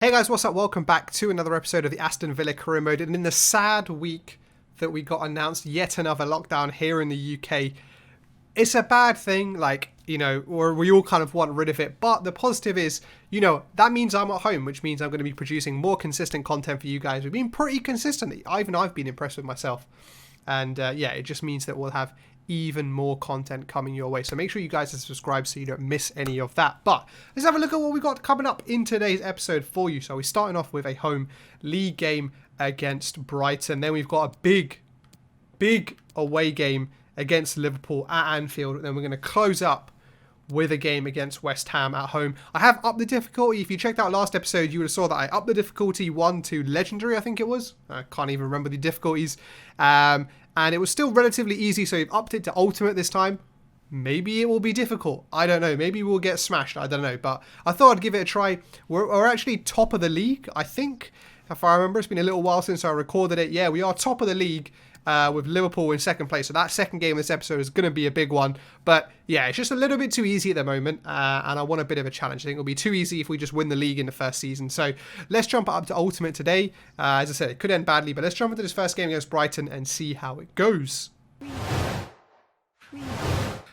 Hey guys, what's up? Welcome back to another episode of the Aston Villa career mode. And in the sad week that we got announced yet another lockdown here in the UK, it's a bad thing, or we all kind of want rid of it. But the positive is, that means I'm at home, which means I'm going to be producing more consistent content for you guys. We've been pretty consistent. Even I've been impressed with myself. And it just means that we'll have even more content coming your way. So make sure you guys are subscribed so you don't miss any of that. But let's have a look at what we got coming up in today's episode for you. So we're starting off with a home league game against Brighton. Then we've got a big away game against Liverpool at Anfield. And then we're going to close up with a game against West Ham at home. I have upped the difficulty. If you checked out last episode, you would have saw that I upped the difficulty 1 to Legendary, I think it was. I can't even remember the difficulties. And it was still relatively easy, so we've upped it to Ultimate this time. Maybe it will be difficult. I don't know. Maybe we'll get smashed. I don't know. But I thought I'd give it a try. We're actually top of the league, I think. If I remember, it's been a little while since I recorded it. Yeah, we are top of the league. With Liverpool in second place. So that second game of this episode is going to be a big one. But yeah, it's just a little bit too easy at the moment. And I want a bit of a challenge. I think it'll be too easy if we just win the league in the first season. So let's jump up to Ultimate today. As I said, it could end badly. But let's jump into this first game against Brighton and see how it goes.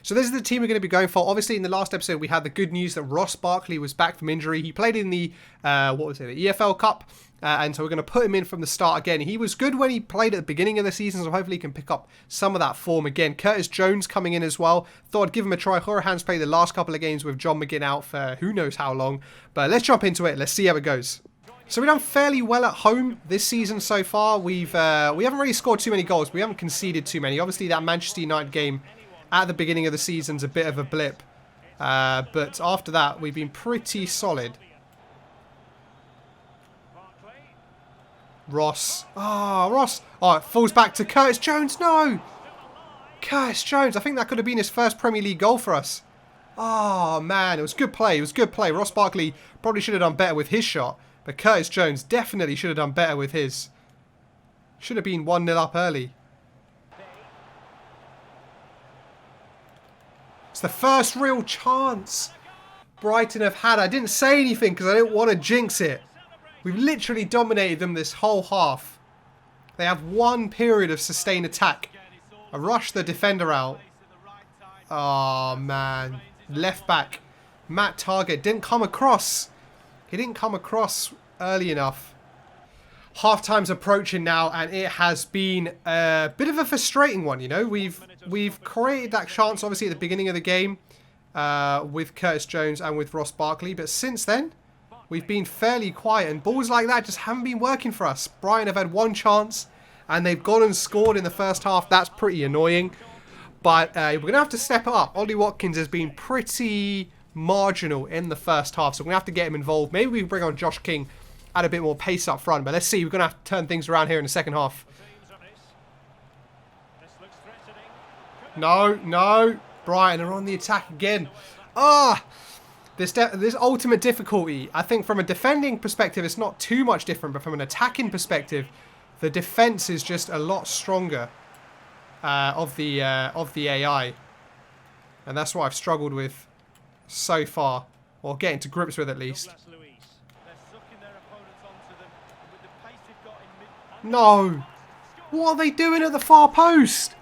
So this is the team we're going to be going for. Obviously, in the last episode, we had the good news that Ross Barkley was back from injury. He played in the, the EFL Cup. And so we're going to put him in from the start again. He was good when he played at the beginning of the season, so hopefully he can pick up some of that form again. Curtis Jones coming in as well. Thought I'd give him a try. Horahan's played the last couple of games with John McGinn out for who knows how long. But let's jump into it. Let's see how it goes. So we've done fairly well at home this season so far. We haven't really scored too many goals. We haven't conceded too many. Obviously, that Manchester United game at the beginning of the season's a bit of a blip. But after that, we've been pretty solid. Ross. Ross. Oh, it falls back to Curtis Jones. No. Curtis Jones. I think that could have been his first Premier League goal for us. Oh, man. It was good play. It was good play. Ross Barkley probably should have done better with his shot. But Curtis Jones definitely should have done better with his. Should have been 1-0 up early. It's the first real chance Brighton have had. I didn't say anything because I didn't want to jinx it. We've literally dominated them this whole half. They have one period of sustained attack. I rushed the defender out. Oh, man. Left back. Matt Target didn't come across. He didn't come across early enough. Half time's approaching now, and it has been a bit of a frustrating one, We've created that chance, obviously, at the beginning of the game with Curtis Jones and with Ross Barkley. But since then, we've been fairly quiet, and balls like that just haven't been working for us. Brighton have had one chance, and they've gone and scored in the first half. That's pretty annoying. But we're going to have to step it up. Ollie Watkins has been pretty marginal in the first half, so we're going to have to get him involved. Maybe we can bring on Josh King, add a bit more pace up front. But let's see. We're going to have to turn things around here in the second half. No. Brighton are on the attack again. This ultimate difficulty, I think from a defending perspective, it's not too much different. But from an attacking perspective, the defense is just a lot stronger of the AI. And that's what I've struggled with so far. Or getting to grips with at least. No. What are they doing at the far post?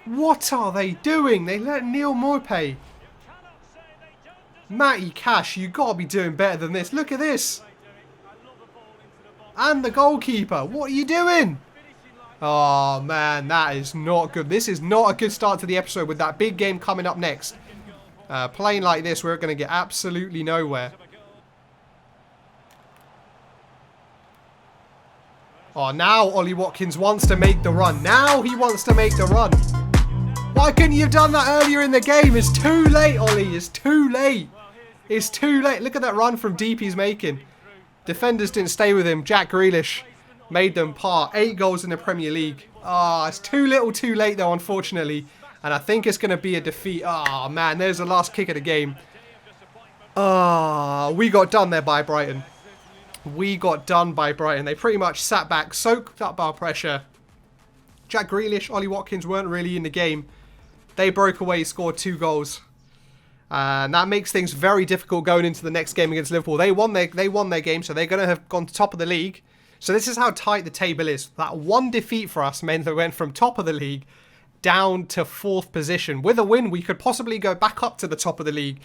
What are they doing? They let Neil Maupay. Matty Cash, you got to be doing better than this. Look at this. And the goalkeeper. What are you doing? Oh, man, that is not good. This is not a good start to the episode with that big game coming up next. Playing like this, we're going to get absolutely nowhere. Oh, now Ollie Watkins wants to make the run. Now he wants to make the run. Why couldn't you have done that earlier in the game? It's too late, Ollie. It's too late. It's too late. Look at that run from deep he's making. Defenders didn't stay with him. Jack Grealish made them par. 8 goals in the Premier League. It's too little too late, though, unfortunately. And I think it's going to be a defeat. Man, there's the last kick of the game. We got done there by Brighton. We got done by Brighton. They pretty much sat back, soaked up our pressure. Jack Grealish, Ollie Watkins weren't really in the game. They broke away, scored 2 goals. And that makes things very difficult going into the next game against Liverpool. They won their game, so they're going to have gone to top of the league. So this is how tight the table is. That one defeat for us meant that we went from top of the league down to 4th position. With a win, we could possibly go back up to the top of the league,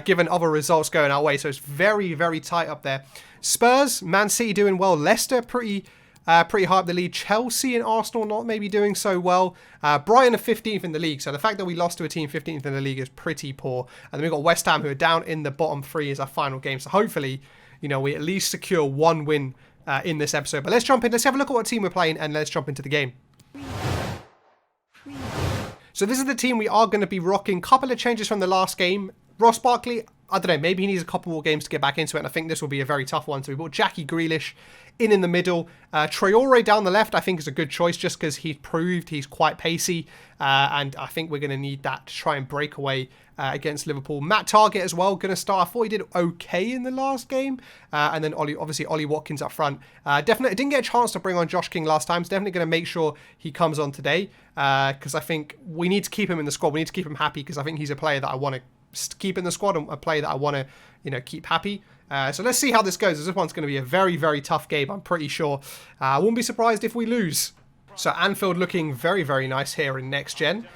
given other results going our way. So it's very, very tight up there. Spurs, Man City doing well. Leicester pretty high up the lead. Chelsea and Arsenal not maybe doing so well. Brighton are 15th in the league. So the fact that we lost to a team 15th in the league is pretty poor. And then we've got West Ham, who are down in the bottom 3 as our final game. So hopefully, we at least secure 1 win in this episode. But let's jump in. Let's have a look at what team we're playing and let's jump into the game. So this is the team we are going to be rocking. Couple of changes from the last game. Ross Barkley, I don't know, maybe he needs a couple more games to get back into it, and I think this will be a very tough one. So we brought Jackie Grealish in the middle. Traore down the left, I think, is a good choice just because he's proved he's quite pacey, and I think we're going to need that to try and break away against Liverpool. Matt Targett as well, going to start. I thought he did okay in the last game, and then obviously Ollie Watkins up front. Definitely didn't get a chance to bring on Josh King last time, so definitely going to make sure he comes on today, because I think we need to keep him in the squad. We need to keep him happy because I think he's a player that I want to keep in the squad and a player that I want to, keep happy. So let's see how this goes. This one's going to be a very, very tough game, I'm pretty sure. I wouldn't be surprised if we lose. So Anfield looking very, very nice here in next gen.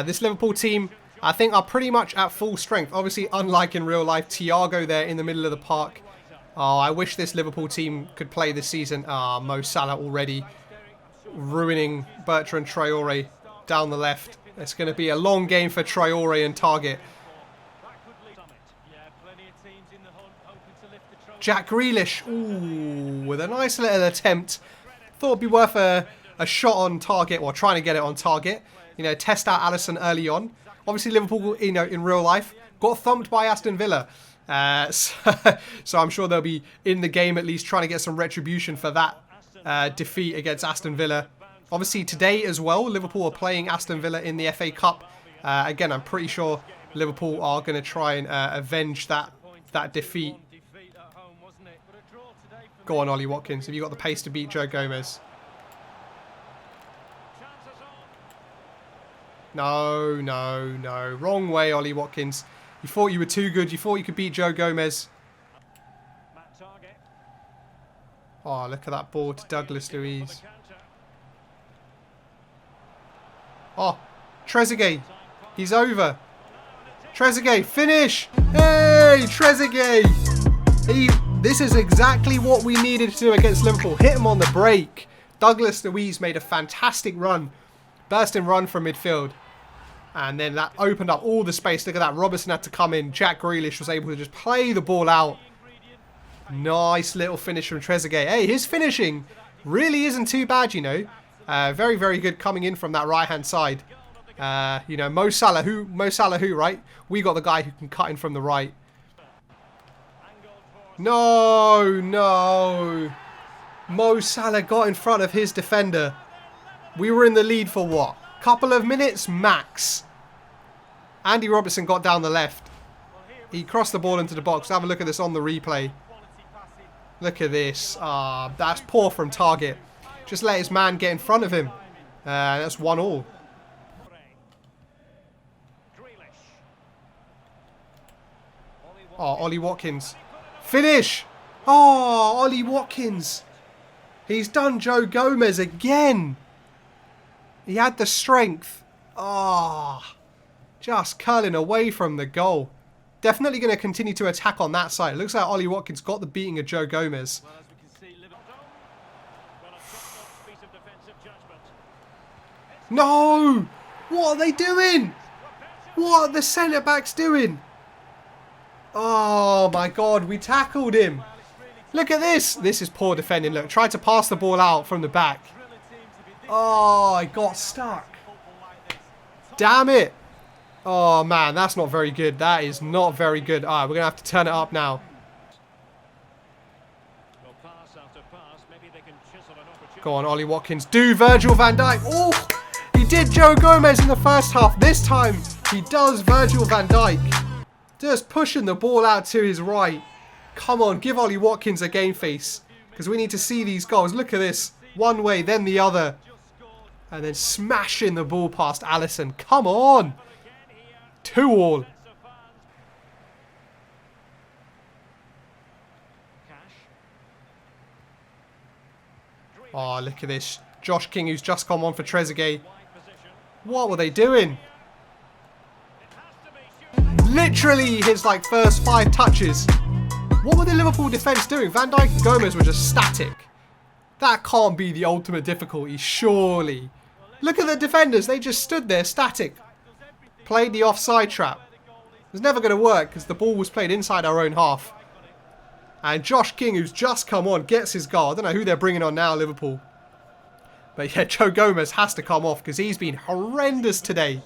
This Liverpool team, I think, are pretty much at full strength. Obviously, unlike in real life, Thiago there in the middle of the park. Oh, I wish this Liverpool team could play this season. Mo Salah already ruining Bertrand Traore down the left. It's going to be a long game for Traore and Targett. Jack Grealish, ooh, with a nice little attempt. Thought it'd be worth a shot on target, or trying to get it on target. Test out Alisson early on. Obviously, Liverpool, in real life, got thumped by Aston Villa. So I'm sure they'll be in the game at least trying to get some retribution for that defeat against Aston Villa. Obviously, today as well, Liverpool are playing Aston Villa in the FA Cup. Again, I'm pretty sure Liverpool are going to try and avenge that defeat. Go on, Ollie Watkins. Have you got the pace to beat Joe Gomez? No, no, no. Wrong way, Ollie Watkins. You thought you were too good. You thought you could beat Joe Gomez. Oh, look at that ball to Douglas Luiz. Oh, Trezeguet. He's over. Trezeguet, finish! Hey, Trezeguet! This is exactly what we needed to do against Liverpool. Hit him on the break. Douglas Luiz made a fantastic run. Bursting run from midfield. And then that opened up all the space. Look at that. Robertson had to come in. Jack Grealish was able to just play the ball out. Nice little finish from Trezeguet. Hey, his finishing really isn't too bad, Very, very good coming in from that right-hand side. Mo Salah, who, right? We got the guy who can cut in from the right. No, no. Mo Salah got in front of his defender. We were in the lead for what? Couple of minutes max. Andy Robertson got down the left. He crossed the ball into the box. Have a look at this on the replay. Look at this. That's poor from Targett. Just let his man get in front of him. That's 1-1. Oh, Ollie Watkins. Finish! Oh, Ollie Watkins. He's done Joe Gomez again. He had the strength. Oh, just curling away from the goal. Definitely going to continue to attack on that side. It looks like Ollie Watkins got the beating of Joe Gomez. No! What are they doing? What are the centre-backs doing? Oh my God, we tackled him. Look at this. This is poor defending. Look, tried to pass the ball out from the back. Oh, I got stuck. Damn it. Oh man, that's not very good. That is not very good. Alright, we're going to have to turn it up now. Go on, Ollie Watkins. Do Virgil van Dijk. Oh, he did Joe Gomez in the first half. This time, he does Virgil van Dijk. Just pushing the ball out to his right. Come on, give Ollie Watkins a game face. Because we need to see these goals. Look at this. One way, then the other. And then smashing the ball past Alisson. Come on. 2-2. Oh, look at this. Josh King, who's just come on for Trezeguet. What were they doing? Literally his first 5 touches. What were the Liverpool defence doing? Van Dijk and Gomez were just static. That can't be the ultimate difficulty, surely. Look at the defenders. They just stood there static. Played the offside trap. It was never going to work because the ball was played inside our own half. And Josh King, who's just come on, gets his goal. I don't know who they're bringing on now, Liverpool. But yeah, Joe Gomez has to come off because he's been horrendous today.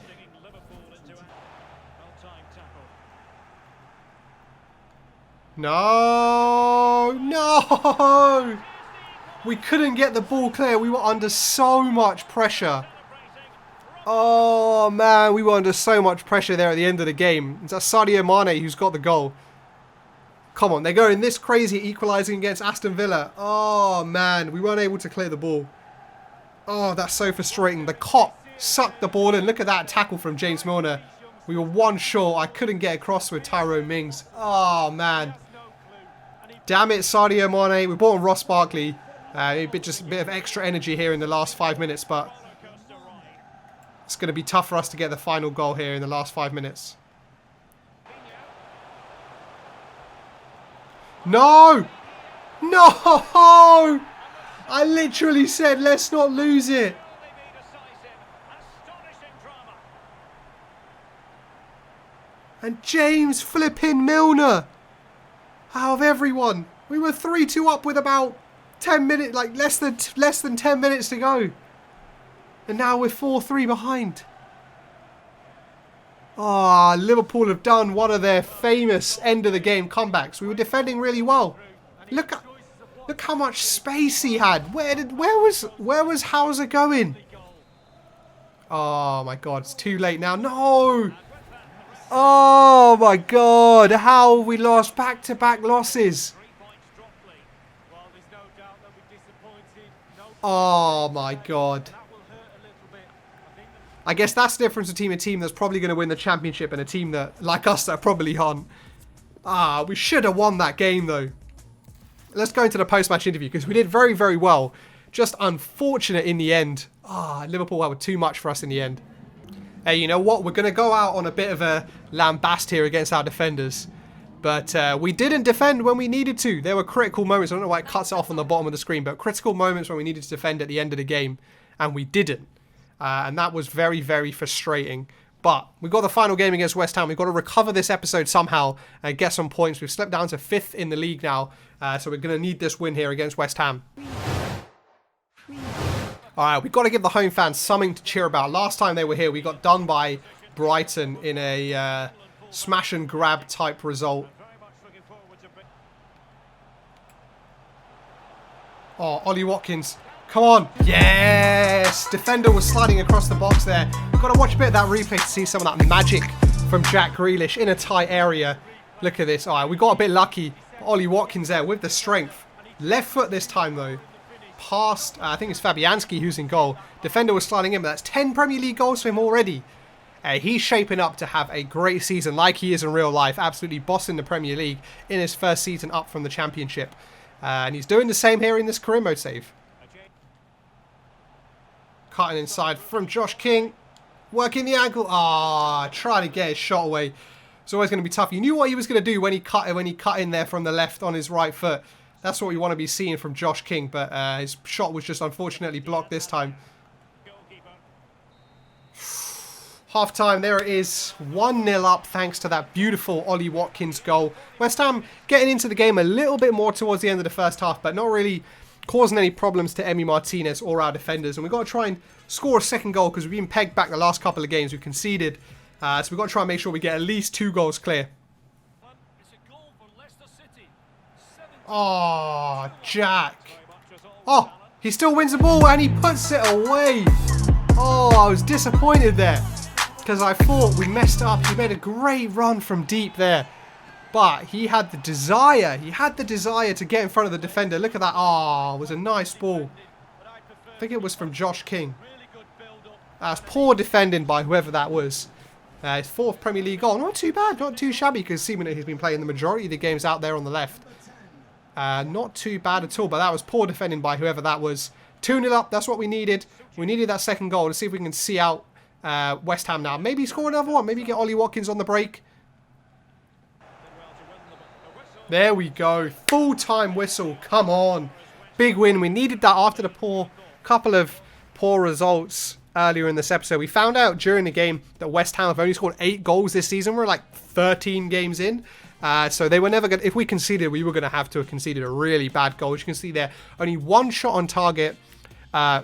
No, no. We couldn't get the ball clear. We were under so much pressure. Oh, man, we were under so much pressure there at the end of the game. It's Sadio Mane who's got the goal. Come on, they're going this crazy, equalising against Aston Villa. Oh, man, we weren't able to clear the ball. Oh, that's so frustrating. The cop sucked the ball in. Look at that tackle from James Milner. We were one short. I couldn't get across with Tyrone Mings. Oh, man. Damn it, Sadio Mane. We brought on Ross Barkley. Just a bit of extra energy here in the last 5 minutes, but it's going to be tough for us to get the final goal here in the last 5 minutes. No! No! I literally said, let's not lose it. And James flipping Milner. Out of everyone. We were 3-2 up with about 10 minutes, less than 10 minutes to go. And now we're 4-3 behind. Ah, Liverpool have done one of their famous end of the game comebacks. We were defending really well. Look how much space he had. Where was Hauser going? Oh my god, it's too late now. No! Oh my god, how we lost back-to-back losses. Oh my god. I guess that's the difference between a team that's probably going to win the championship and a team that, like us, that probably aren't. Ah, we should have won that game though. Let's go into the post-match interview because we did very, very well. Just unfortunate in the end. Ah, Liverpool were too much for us in the end. Hey, you know what? We're going to go out on a bit of a lambast here against our defenders. But we didn't defend when we needed to. There were critical moments. I don't know why it cuts it off on the bottom of the screen. But critical moments when we needed to defend at the end of the game. And we didn't. And that was very, very frustrating. But we got the final game against West Ham. We've got to recover this episode somehow and get some points. We've slipped down to 5th in the league now. So we're going to need this win here against West Ham. Alright, we've got to give the home fans something to cheer about. Last time they were here, we got done by Brighton in a smash and grab type result. Oh, Ollie Watkins. Come on. Yes! Defender was sliding across the box there. We've got to watch a bit of that replay to see some of that magic from Jack Grealish in a tight area. Look at this. Alright, we got a bit lucky. Ollie Watkins there with the strength. Left foot this time though. Past, I think it's Fabianski who's in goal. Defender was sliding in, but that's 10 Premier League goals for him already. He's shaping up to have a great season like he is in real life. Absolutely bossing the Premier League in his first season up from the Championship. And he's doing the same here in this career mode save. Cutting inside from Josh King. Working the ankle. Ah, trying to get his shot away. It's always going to be tough. You knew what he was going to do when he cut in there from the left on his right foot. That's what we want to be seeing from Josh King, but his shot was just unfortunately blocked this time. Half time, there it is. 1-0 up thanks to that beautiful Ollie Watkins goal. West Ham getting into the game a little bit more towards the end of the first half, but not really causing any problems to Emi Martinez or our defenders. And we've got to try and score a second goal because we've been pegged back the last couple of games. We've conceded. So we've got to try and make sure we get at least 2 goals clear. Oh, Jack. Oh, he still wins the ball and he puts it away. Oh, I was disappointed there because I thought we messed up. He made a great run from deep there. But he had the desire. He had the desire to get in front of the defender. Look at that. Oh, it was a nice ball. I think it was from Josh King. That's poor defending by whoever that was. His 4th Premier League goal. Not too bad. Not too shabby because seemingly he's been playing the majority of the games out there on the left. Not too bad at all, but that was poor defending by whoever that was 2-0 up. That's what we needed. We needed that second goal. Let's see if we can see out West Ham now. Maybe score another one. Maybe get Ollie Watkins on the break. There we go. Full-time whistle. Come on. Big win. We needed that after the couple of poor results earlier in this episode. We found out during the game that West Ham have only scored 8 goals this season. We're like 13 games in. So they were never going to... If we conceded, we were going to have conceded a really bad goal. As you can see there, only 1 shot on target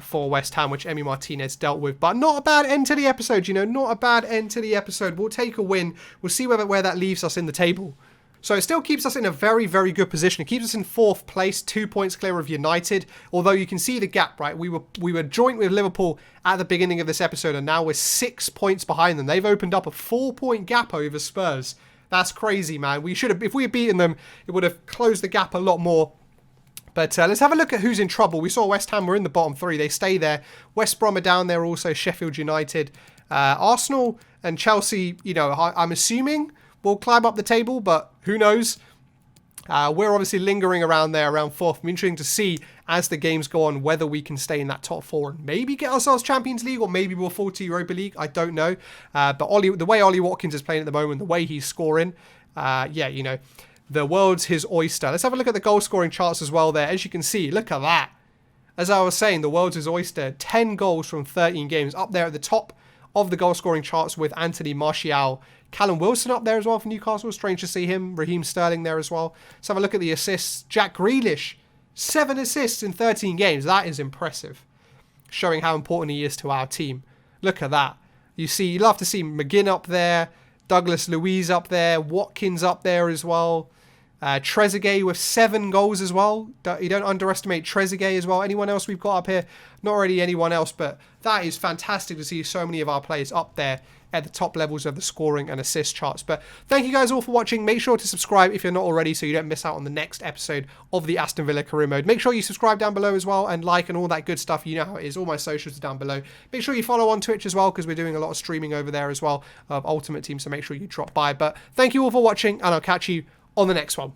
for West Ham, which Emi Martinez dealt with. But not a bad end to the episode, you know. Not a bad end to the episode. We'll take a win. We'll see where that leaves us in the table. So it still keeps us in a very, very good position. It keeps us in 4th place, 2 points clear of United. Although you can see the gap, right? We were joint with Liverpool at the beginning of this episode, and now we're 6 points behind them. They've opened up a 4-point gap over Spurs. That's crazy, man. We should have, if we had beaten them, it would have closed the gap a lot more. But let's have a look at who's in trouble. We saw West Ham were in the bottom 3. They stay there. West Brom are down there also. Sheffield United. Arsenal and Chelsea, you know, I'm assuming will climb up the table, but who knows? We're obviously lingering around there, around 4th. Interesting to see as the games go on whether we can stay in that top 4 and maybe get ourselves Champions League, or maybe we'll fall to Europa League. I don't know. But the way Ollie Watkins is playing at the moment, the way he's scoring, yeah, you know, the world's his oyster. Let's have a look at the goal scoring charts as well there. As you can see, look at that. As I was saying, the world's his oyster. 10 goals from 13 games. Up there at the top of the goal scoring charts with Anthony Martial. Callum Wilson up there as well for Newcastle. Strange to see him. Raheem Sterling there as well. Let's have a look at the assists. Jack Grealish, 7 assists in 13 games. That is impressive. Showing how important he is to our team. Look at that. You love to see McGinn up there. Douglas Luiz up there. Watkins up there as well. Trezeguet with 7 goals as well. You don't underestimate Trezeguet as well. Anyone else we've got up here? Not really anyone else, but that is fantastic to see so many of our players up there at the top levels of the scoring and assist charts. But thank you guys all for watching. Make sure to subscribe if you're not already, so you don't miss out on the next episode of the Aston Villa career mode. Make sure you subscribe down below as well, and like and all that good stuff. You know how it is. All my socials are down below. Make sure you follow on Twitch as well, because we're doing a lot of streaming over there as well of Ultimate Team, so make sure you drop by. But thank you all for watching, and I'll catch you on the next one.